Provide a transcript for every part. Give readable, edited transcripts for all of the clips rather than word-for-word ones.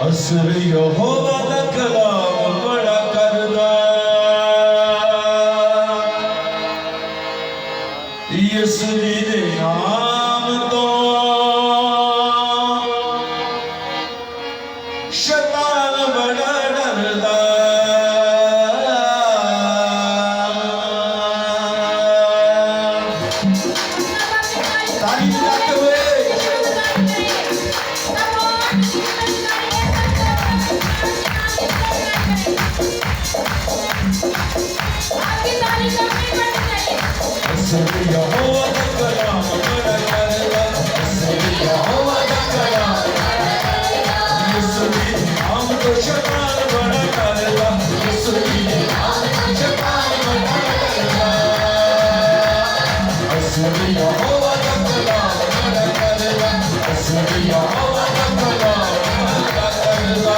असर यहोवा दा कलाम बड़ा करदा यसु जी दे नाम तो शैतान बड़ा डरदा ताली बजाते हुए असर यहोवा दा कलाम बड़ा करदा असर यहोवा दा कलाम बड़ा करदा यसु जी दे नाम तो शैतान बड़ा करदा यसु जी दे नाम तो शैतान बड़ा करदा असर यहोवा दा कलाम बड़ा करदा असर यहोवा दा कलाम बड़ा करदा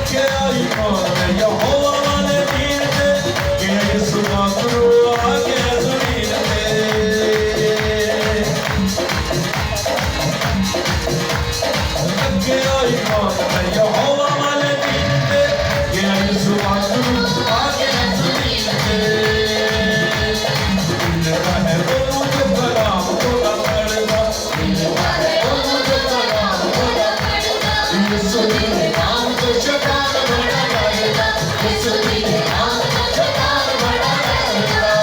क्या ईमान है यहोवा वाले दीन पे क्या यीशु माकरू आगे ज़मीन पे क्या ईमान है यहोवा वाले दीन पे क्या यीशु माकरू आगे ज़मीन पे इनका है वो जो कलाम थोड़ा पढ़दा इनका है वो जो कलाम थोड़ा पढ़दा यीशु जी के नाम तो शैतान बड़ा करदा यीशु जी के नाम तो शैतान बड़ा करदा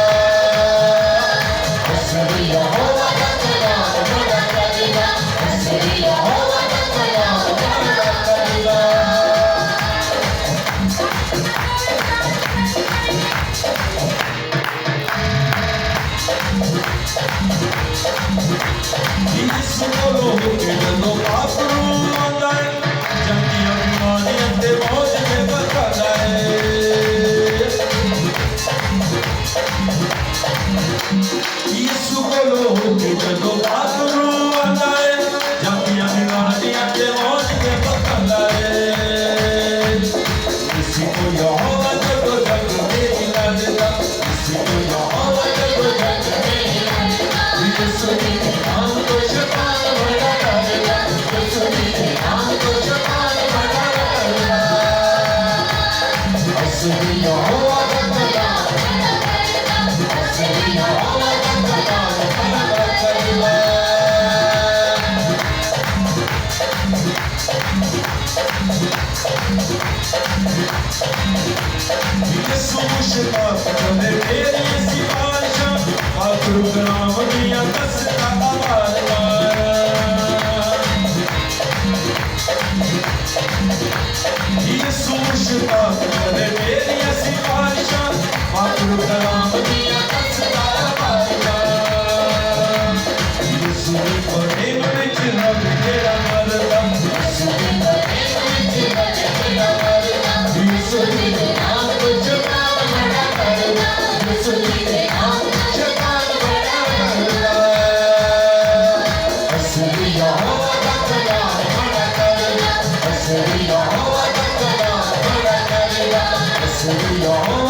असर यहोवा दा कलाम बड़ा करदा असर यहोवा दा कलाम बड़ा करदा यीशु बोलो के जदों पापरू आंदा है जंगियां बीमारियां ते मौज ते बरकदा है यीशु बोलो के जदों पापरू आंदा है जंगियां बीमारियां ते मौज ते बरकदा है किसी को यहोवा जब जग में लगदा किसी को यहोवा जब जग में लगदा यीशु जी के नाम तो शैतान बड़ा करदा यीशु जी के नाम तो शैतान बड़ा करदा असर यहोवा दा कलाम बड़ा करदा असर यहोवा दा कलाम बड़ा करदा यीशु मुश्ताक ने तेरी सिफारिशां आखिर कलाम दिया दसता आवाज़ यीशु मुश्ताक ने तेरी सिफारिशां आखिर कलाम दिया दसता आवाज़ यीशु के प्रेम विच रब तेरा मरदा यीशु के प्रेम विच रब तेरा मरदा यीशु जी के नाम तो शैतान बड़ा करदा यीशु जी के नाम तो शैतान बड़ा करदा असर यहोवा दा कलाम बड़ा करदा असर यहोवा दा कलाम बड़ा करदा असर यहोवा